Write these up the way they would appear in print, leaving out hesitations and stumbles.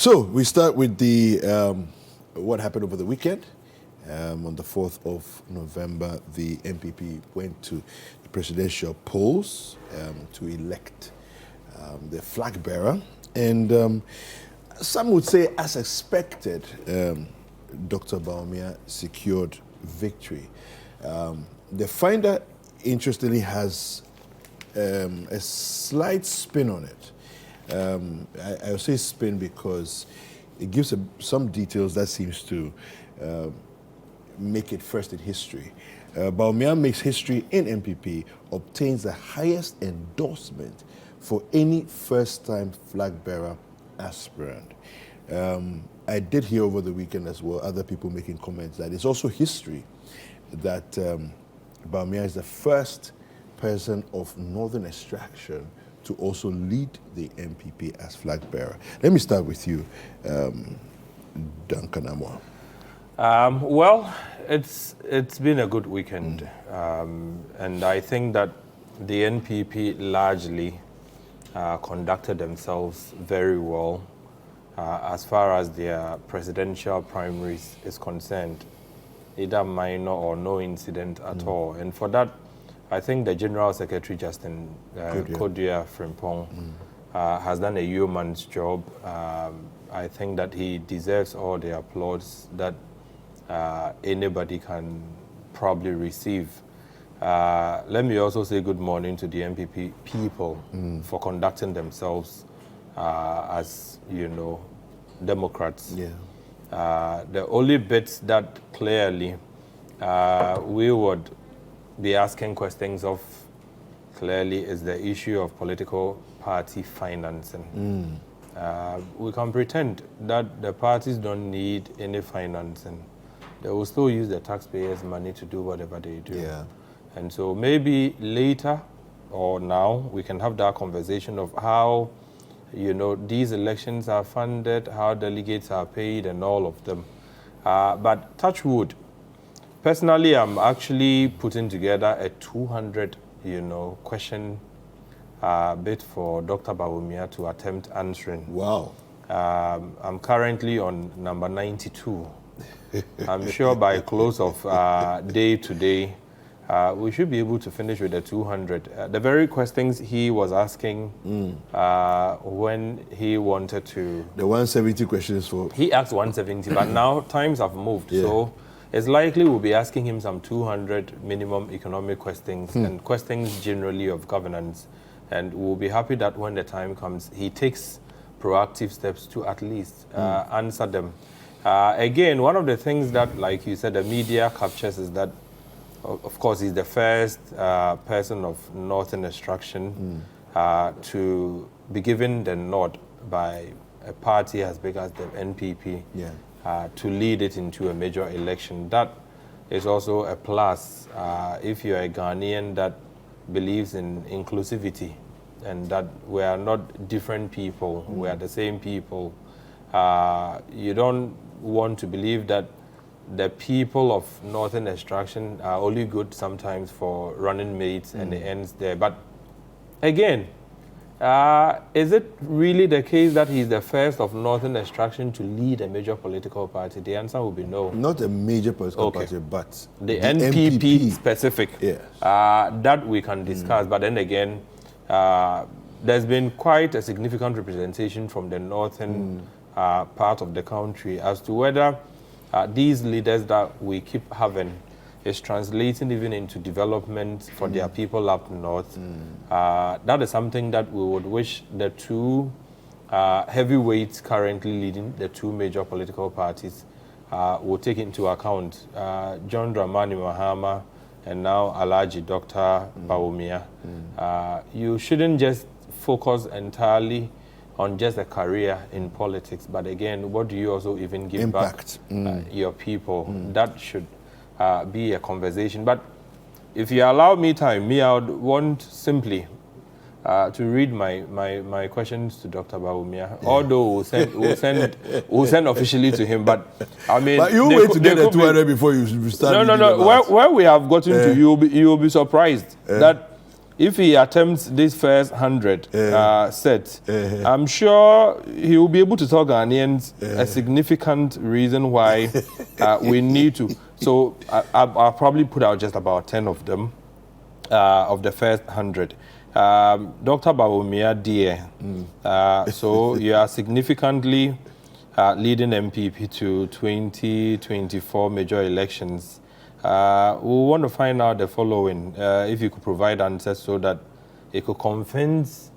So we start with the what happened over the weekend. On the 4th of November, the MPP went to the presidential polls to elect the flag bearer. And some would say, as expected, Dr. Bawumia secured victory. The finder, interestingly, has a slight spin on it. I'll say spin because it gives some details that seems to make it first in history. Bawumia makes history in MPP, obtains the highest endorsement for any first-time flag bearer aspirant. I did hear over the weekend as well other people making comments that it's also history that Bawumia is the first person of northern extraction to also lead the MPP as flag bearer. Let me start with you, Duncan Amwa. Well, it's been a good weekend, and I think that the NPP largely conducted themselves very well as far as their presidential primaries is concerned, either minor or no incident at all. And for that, I think the General Secretary, Justin Kodia Frimpong, has done a yeoman's job. I think that he deserves all the applause that anybody can probably receive. Let me also say good morning to the MPP people for conducting themselves as, you know, Democrats. Yeah. The only bits that clearly we would be asking questions of clearly is the issue of political party financing. We can pretend that the parties don't need any financing. They will still use the taxpayers' money to do whatever they do. Yeah. And so maybe later or now we can have that conversation of how, you know, these elections are funded, how delegates are paid and all of them. But touch wood, personally, I'm actually putting together a 200, question bit for Dr. Bawumia to attempt answering. Wow. I'm currently on number 92. I'm sure by close of day today, we should be able to finish with the 200. The very questions he was asking when he wanted to... The 170 questions for... He asked 170, but now times have moved. Yeah. So it's likely we'll be asking him some 200 minimum economic questions and questions generally of governance. And we'll be happy that when the time comes, he takes proactive steps to at least answer them. Again, one of the things that, like you said, the media captures is that, of course, he's the first person of northern extraction to be given the nod by a party as big as the NPP to lead it into a major election. That is also a plus if you're a Ghanaian that believes in inclusivity and that we are not different people, we are the same people. You don't want to believe that the people of northern extraction are only good sometimes for running mates and the ends there. But again, is it really the case that he's the first of northern extraction to lead a major political party? The answer will be no. Not a major political party, but the NPP specific. Yes. That we can discuss. But then again, there's been quite a significant representation from the northern part of the country as to whether these leaders that we keep having is translating even into development for their people up north. That is something that we would wish the two heavyweights currently leading the two major political parties will take into account. John Dramani Mahama and now Alhaji Dr. Bawumia. You shouldn't just focus entirely on just a career in politics, but again, what do you also even give back your people? That should be a conversation. But if you allow me time, I would want simply to read my questions to Dr. Bawumia. Although we'll send officially to him, but I mean, but you wait to get the 200 before you start. No. Where we have gotten to, you will be surprised that if he attempts this first 100 set, I'm sure he will be able to tell Ghanaians a significant reason why we need to. So I'll probably put out just about 10 of them, of the first 100. Dr. Bawumia, dear. So you are significantly leading MPP to 2024 major elections. We want to find out the following, if you could provide answers so that it could convince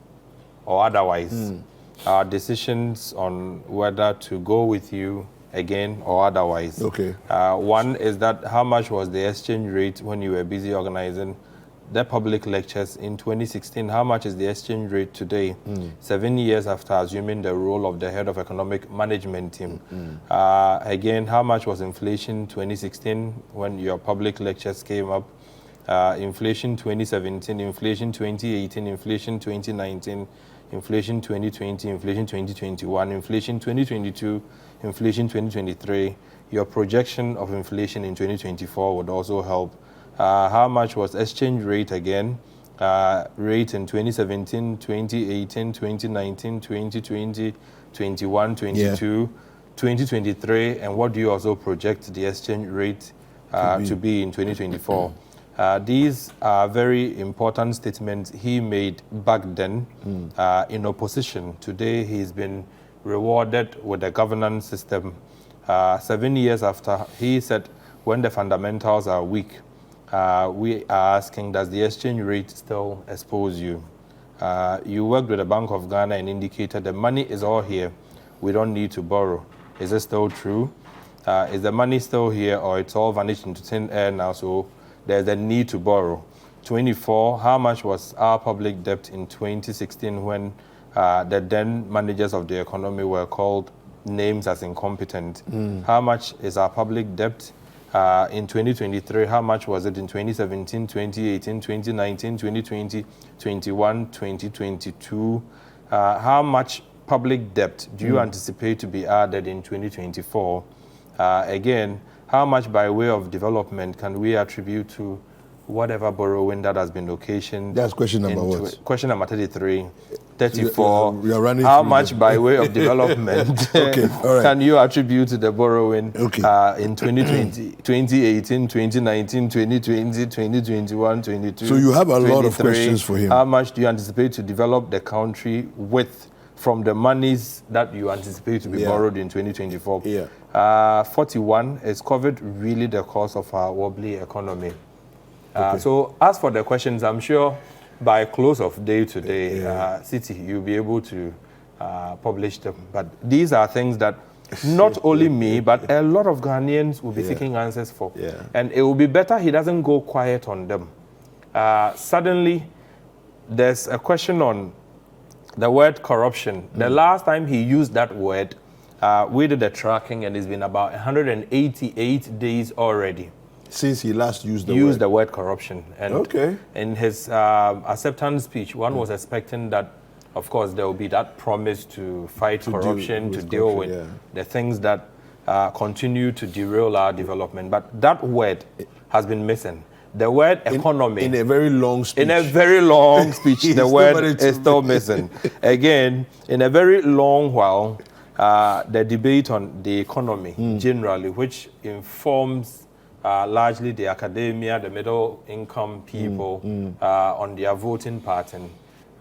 or otherwise our decisions on whether to go with you again or otherwise. Okay. One is that how much was the exchange rate when you were busy organizing the public lectures in 2016? How much is the exchange rate today, 7 years after assuming the role of the head of economic management team? Again, how much was inflation 2016 when your public lectures came up? Inflation 2017, inflation 2018, inflation 2019, inflation 2020, inflation 2021, inflation 2022, inflation 2023. Your projection of inflation in 2024 would also help. How much was exchange rate again? Rate in 2017, 2018, 2019, 2020, 21, 22, 2023, and what do you also project the exchange rate to be in 2024? These are very important statements he made back then in opposition. Today he's been rewarded with a governance system. 7 years after, he said, when the fundamentals are weak, we are asking, does the exchange rate still expose you? You worked with the Bank of Ghana and indicated the money is all here. We don't need to borrow. Is it still true? Is the money still here, or it's all vanished into thin air now, so there's a need to borrow? 24, how much was our public debt in 2016 when the then managers of the economy were called names as incompetent? How much is our public debt in 2023? How much was it in 2017, 2018, 2019, 2020, 21, 2022? How much public debt do you anticipate to be added in 2024? Again, how much by way of development can we attribute to whatever borrowing that has been occasioned? That's question number what? Question number 33. 34. We are running how through much them. by way of development Okay, all right. can you attribute to the borrowing in 2020, 2018, 2019, 2020, 2021, 22? So you have a lot of questions for him. How much do you anticipate to develop the country with from the monies that you anticipate to be borrowed in 2024? 41, is COVID really the cause of our wobbly economy? So as for the questions, I'm sure by close of day today, Citi, you'll be able to publish them. But these are things that not only me, but a lot of Ghanaians will be seeking answers for. And it will be better he doesn't go quiet on them. Suddenly, there's a question on the word corruption. The last time he used that word, we did the tracking, and it's been about 188 days already since he last used the word corruption. And in his acceptance speech, one was expecting that, of course, there will be that promise to fight corruption, to deal with the things that continue to derail our development. But that word has been missing. The word economy. In a very long speech. In a very long speech, the word is still missing. Again, in a very long while, the debate on the economy generally, which informs largely the academia, the middle income people on their voting pattern.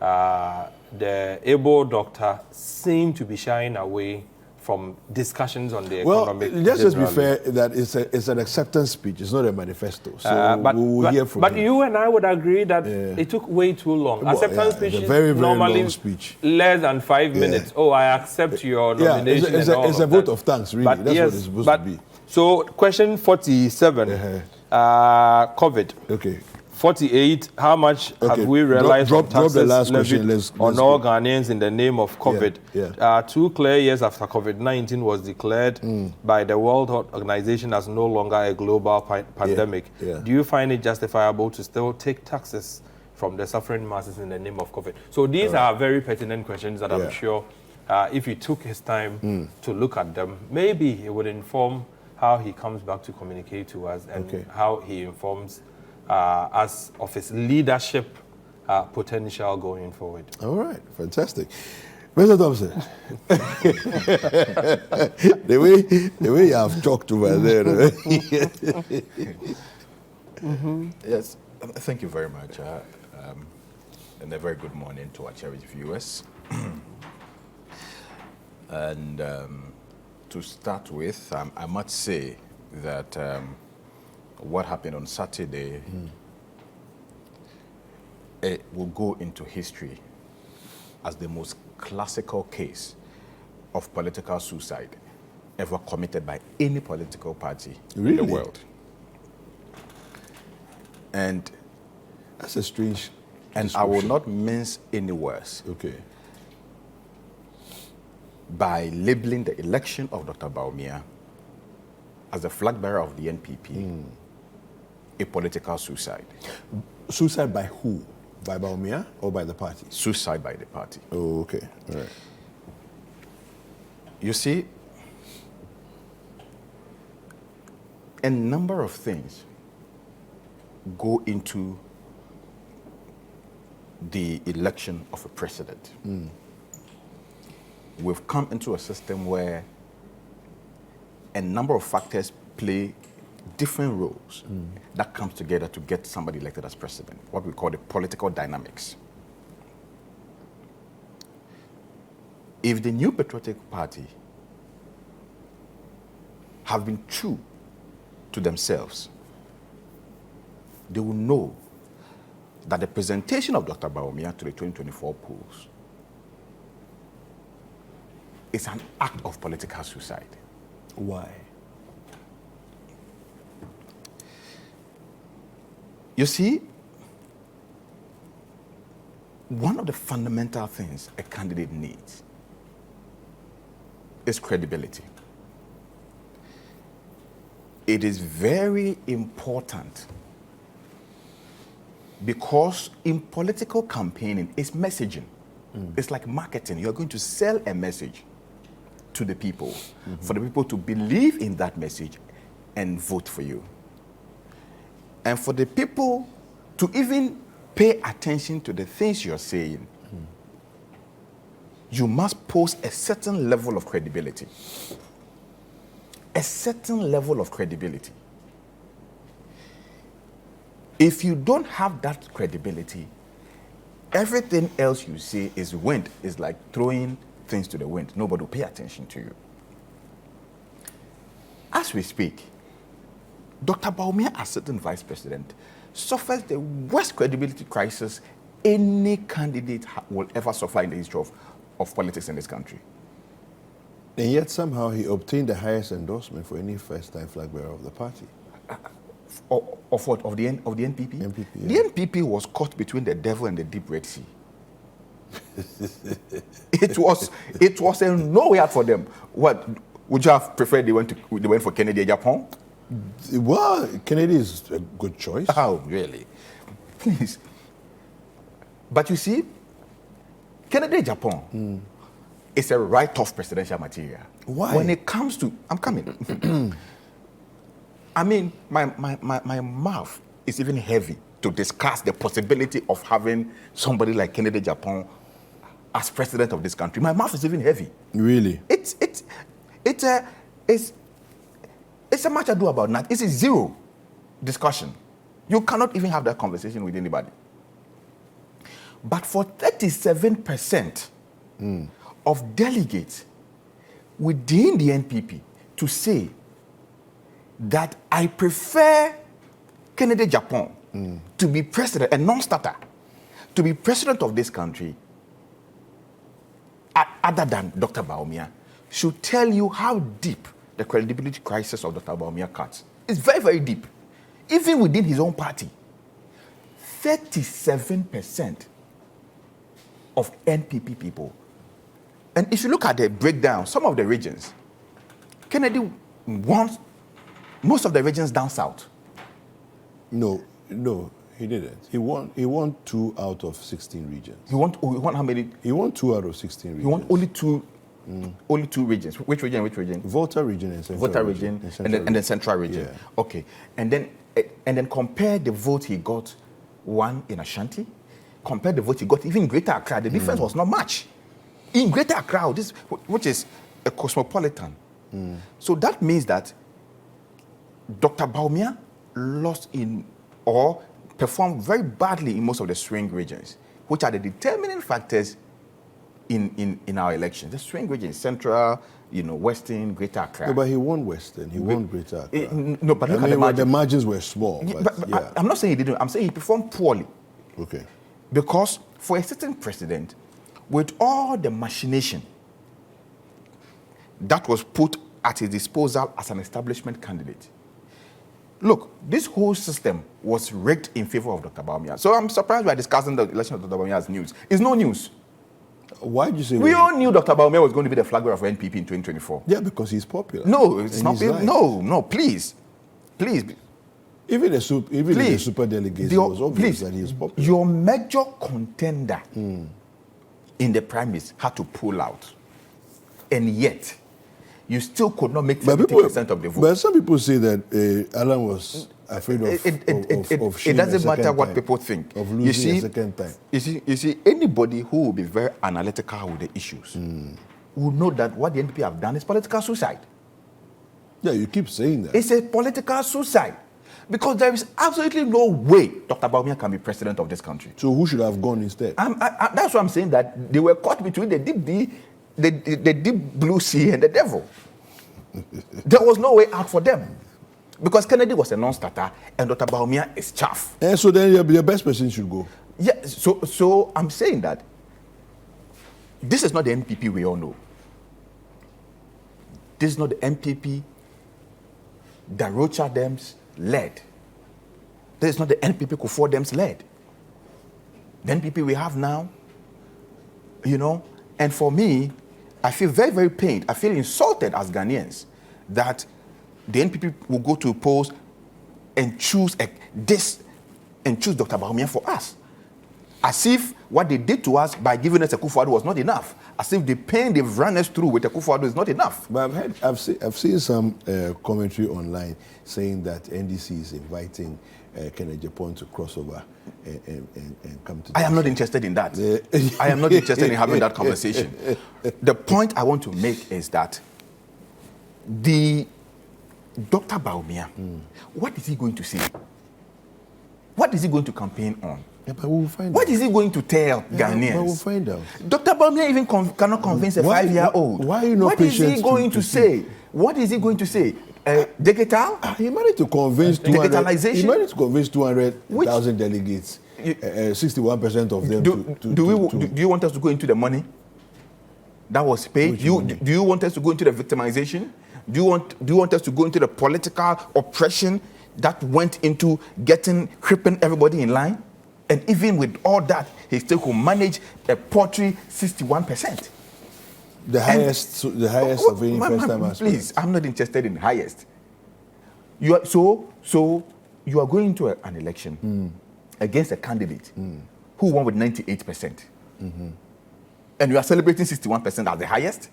The able doctor seemed to be shying away from discussions on the economic. Well, let's just be fair that it's an acceptance speech. It's not a manifesto. So we will hear from him. But you and I would agree that it took way too long. Acceptance speech is very, very normally long speech. Less than 5 minutes. Oh, I accept your nomination. It's a vote of thanks, really. That's what it's supposed to be. So, question 47, COVID. Okay. 48, how much have we realized drop the last question. Let's on all Ghanaians in the name of COVID? 2 clear years after COVID-19 was declared by the World Health Organization as no longer a global pandemic. Do you find it justifiable to still take taxes from the suffering masses in the name of COVID? So these are very pertinent questions that I'm sure if he took his time to look at them, maybe it would inform how he comes back to communicate to us and how he informs us of his leadership potential going forward. All right, fantastic. Mr. Thompson, the way you have talked over there. Yes, thank you very much. And a very good morning to our cherished viewers. And to start with, I must say that what happened on Saturday it will go into history as the most classical case of political suicide ever committed by any political party in the world. And that's a strange and I will not mince any words. Okay. By labeling the election of Dr. Bawumia as the flag bearer of the NPP a political suicide. Suicide by who? By Bawumia or by the party? Suicide by the party. Oh, okay. All right. You see, a number of things go into the election of a president. We've come into a system where a number of factors play different roles that comes together to get somebody elected as president, what we call the political dynamics. If the New Patriotic Party have been true to themselves, they will know that the presentation of Dr. Bawumia to the 2024 polls is an act of political suicide. Why? You see, one of the fundamental things a candidate needs is credibility. It is very important because in political campaigning, it's messaging. It's like marketing. You're going to sell a message to the people for the people to believe in that message and vote for you. And for the people to even pay attention to the things you're saying, you must pose a certain level of credibility. A certain level of credibility. If you don't have that credibility, everything else you say is wind. It's like throwing things to the wind. Nobody will pay attention to you. As we speak, Dr. Bawumia, as sitting vice president, suffers the worst credibility crisis any candidate will ever suffer in the history of politics in this country. And yet somehow he obtained the highest endorsement for any first-time flag bearer of the party. Of what? Of the NPP? NPP, yeah. The NPP was caught between the devil and the deep Red Sea. It was a nowhere for them. What would you have preferred? They went for Kennedy Agyepong? Well, Kennedy is a good choice. Oh, really? Please. But you see, Kennedy Agyepong is a write-off presidential material. Why? When it comes to, I'm coming. I mean, my mouth is even heavy to discuss the possibility of having somebody like Kennedy Agyepong as president of this country. My mouth is even heavy. Really? It's a much ado about nothing. It's a zero discussion. You cannot even have that conversation with anybody. But for 37% of delegates within the NPP to say that I prefer Kennedy Agyepong to be president, a non-starter, to be president of this country, other than Dr. Bawumia, should tell you how deep the credibility crisis of Dr. Bawumia cuts. It's very, very deep. Even within his own party, 37% of NPP people. And if you look at the breakdown, some of the regions, Kennedy wants most of the regions down south. No, he didn't. He won 2 out of 16 regions. He won how many? He won 2 out of 16 regions. He won only two regions. Which region? Volta region and Central Volta region and then Central region. Yeah. Okay. And then compare the vote he got, one in Ashanti, compare the vote he got, even in Greater Accra, the difference was not much. In Greater Accra, which is a cosmopolitan. So that means that Dr. Bawumia lost or performed very badly in most of the swing regions, which are the determining factors in our elections. The swing regions, Central, Western, Greater Accra. No, but he won Western. He won Greater Accra. No, but look at the margins. The margins were small. But I'm not saying he didn't. I'm saying he performed poorly. Okay. Because for a certain president, with all the machination that was put at his disposal as an establishment candidate, look, this whole system was rigged in favor of Dr. Bawumia. So I'm surprised we are discussing the election of Dr. Bawumia as news. It's no news. Why did you say we all knew Dr. Bawumia was going to be the flag bearer of NPP in 2024? Yeah, because he's popular. No, it's and not. No, please. Even the super delegates, it was obvious that he is popular. Your major contender in the primaries had to pull out, and yet you still could not make 70% of the vote. But some people say that Alan was afraid of it doesn't matter what people think. Of losing a second time. You see, anybody who will be very analytical with the issues will know that what the NPP have done is political suicide. Yeah, you keep saying that. It's a political suicide. Because there is absolutely no way Dr. Bawumia can be president of this country. So who should have gone instead? That's why I'm saying that they were caught between the deep blue sea and the devil. There was no way out for them. Because Kennedy was a non-starter and Dr. Bawumia is chaff. And so then your best person should go. Yeah, so I'm saying that this is not the NPP we all know. This is not the NPP that Rocha Dems led. This is not the NPP Kufuor Dems led. The NPP we have now, and for me, I feel very, very pained. I feel insulted as Ghanaians that the NPP will go to polls and choose Dr. Bawumia for us. As if what they did to us by giving us a Kufuor was not enough. As if the pain they've run us through with a Kufuor is not enough. But I've seen some commentary online saying that NDC is inviting Kennedy Agyepong to cross over and come to. I am not interested in that. I am not interested in having that conversation. The point I want to make is that Dr. Bawumia, what is he going to say? What is he going to campaign on? Yeah, but we'll find what out. is he going to tell Ghanaians? But we'll find out. Dr. Bawumia even cannot convince a 5-year-old. Why are you not What is he going to say? What is he going to say? Digital? He managed to convince digitalization. He managed to convince 200,000 delegates, 61% of them. Do you want us to go into the money that was paid? Do you want us to go into the victimization? Do you want us to go into the political oppression that went into cripping everybody in line? And even with all that, he still could manage a paltry 61%. The highest of any first-time aspirant. Please, I'm not interested in the highest. You are going into an election against a candidate who won with 98%. And you are celebrating 61% as the highest?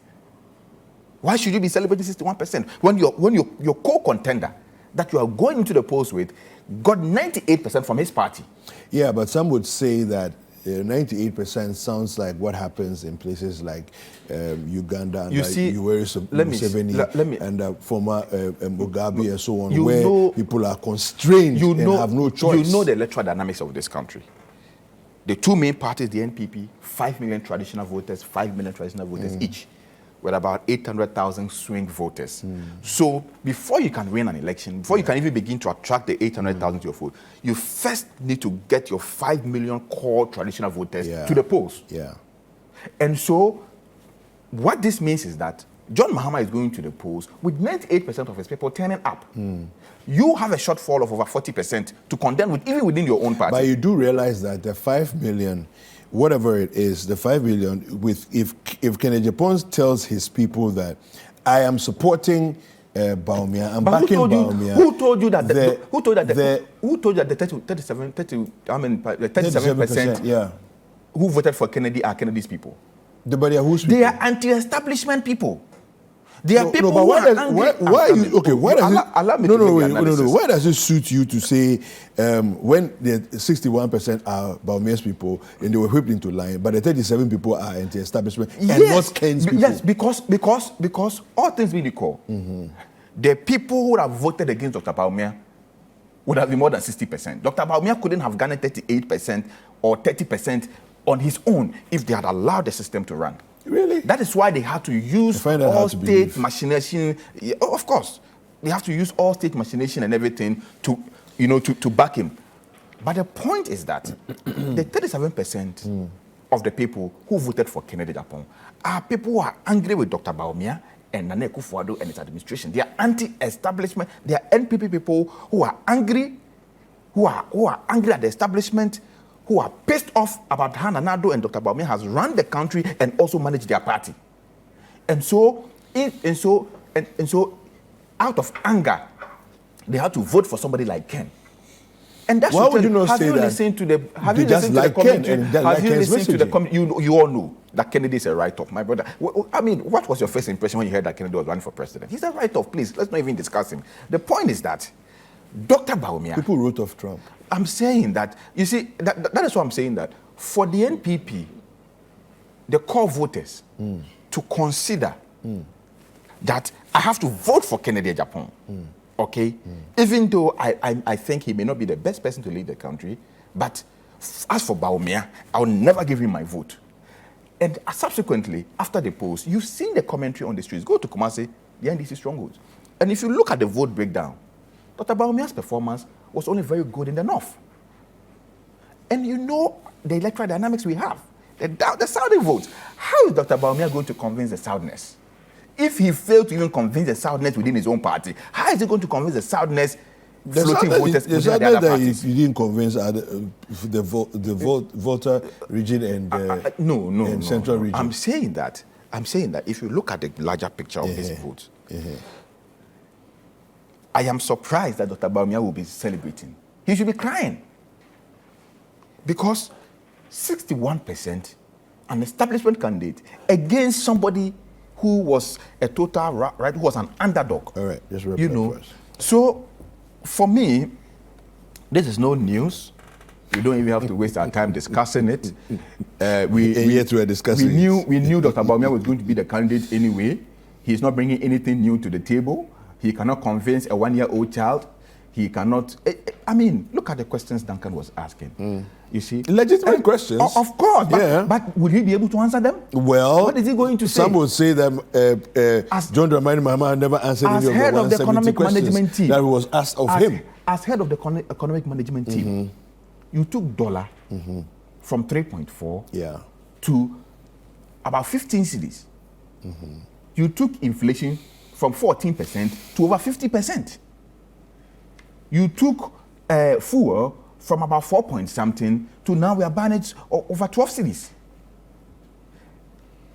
Why should you be celebrating 61% when your co-contender that you are going into the polls with got 98% from his party? Yeah, but some would say that 98% sounds like what happens in places like Uganda and Yoweri Museveni and former Mugabe and so on, where people are constrained and have no choice. You know the electoral dynamics of this country. The two main parties, the NPP, 5 million traditional voters, 5 million traditional voters each, with about 800,000 swing voters. So before you can win an election, before you can even begin to attract the 800,000 to your vote, you first need to get your 5 million core traditional voters to the polls. Yeah. And so what this means is that John Mahama is going to the polls with 98% of his people turning up. You have a shortfall of over 40% to contend with, even within your own party. But you do realize that the 5 million, whatever it is, the 5 million, if Kennedy Agyepong tells his people that I am supporting Bawumia, I'm backing Bawumia. Who told you that? Who told you that the 37% who voted for Kennedy are Kennedy's people? They are anti-establishment people. There are people who are angry. Why you okay? Why does allow me no, to no, make wait, the no, no. analysis. Why does it suit you to say when the 61% are Bawumia's people and they were whipped into line, but the 37 people are anti-establishment and not Ken's people? Yes, because all things being equal, the people who have voted against Dr. Bawumia would have been more than 60%. Dr. Bawumia couldn't have garnered 38% or 30% on his own if they had allowed the system to run. Really? That is why they had to use all state machination. Yeah, of course, they have to use all state machination and everything to back him. But the point is that the 37% of the people who voted for Kennedy Agyepong are people who are angry with Dr. Bawumia and Nana Akufo-Addo and its administration. They are anti-establishment. They are NPP people who are angry, who are angry at the establishment, who are pissed off about how Nana Addo and Dr. Bawumia has run the country and also managed their party. And so out of anger, they had to vote for somebody like Ken. And that's why would you not say that? Have you listened to the commentary? Have you listened to the commentary? You all know that Kennedy is a write-off, my brother. I mean, what was your first impression when you heard that Kennedy was running for president? He's a write-off, please. Let's not even discuss him. The point is that Dr. Bawumia... People wrote off Trump. I'm saying that, you see, that is why I'm saying that. For the NPP, the core voters, to consider that I have to vote for Kennedy Agyepong, okay? Even though I think he may not be the best person to lead the country, but as for Bawumia, I will never give him my vote. And subsequently, after the polls, you've seen the commentary on the streets. Go to Kumasi, the NDC strongholds. And if you look at the vote breakdown, Dr. Bawumia's performance was only very good in the north. And you know the electoral dynamics we have, the Saudi votes. How is Dr. Bawumia going to convince the Southerners? If he failed to even convince the Southerners within his own party, how is he going to convince the Southerners floating voters within the other parties? You didn't convince the voter region and central region. I'm saying that if you look at the larger picture of these votes, I am surprised that Dr. Bawumia will be celebrating. He should be crying. Because 61%, an establishment candidate against somebody who was a total, right, who was an underdog. All right, just wrap it up first. So, for me, this is no news. We don't even have to waste our time discussing it. Yet we are discussing it. We knew Dr. Bawumia was going to be the candidate anyway. He's not bringing anything new to the table. He cannot convince a 1-year-old child. He cannot. I mean, look at the questions Duncan was asking. You see? Legitimate questions. Of course. But would he be able to answer them? Well, what is he going to say? Some would say that John Dramani Mahama never answered any of the 170 questions that was asked of him. As head of the economic management team, you took dollar from 3.4 to about 15 cedis. You took inflation from 14% to over 50%. You took fuel from about 4 point something to now we are buying it over 12 cedis.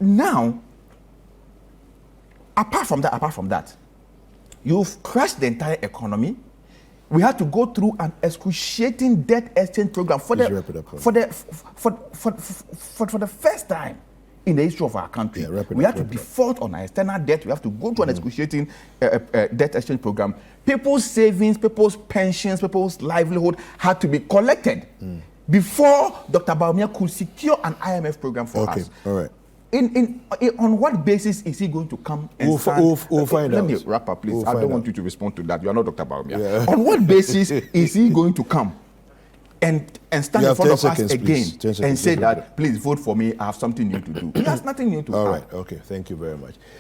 Now, apart from that, you've crashed the entire economy. We had to go through an excruciating debt exchange program for the first time in the history of our country. We had to default on our external debt. We have to go through an excruciating debt exchange program. People's savings, people's pensions, people's livelihood had to be collected before Dr. Bawumia could secure an IMF program for us. All right. On what basis is he going to come and we'll find out. Let me wrap up, please. I don't want you to respond to that. You are not Dr. Bawumia. On what basis is he going to come and stand in front of us again and say that, please vote for me, I have something new to do? He has nothing new to do. All right, okay, thank you very much.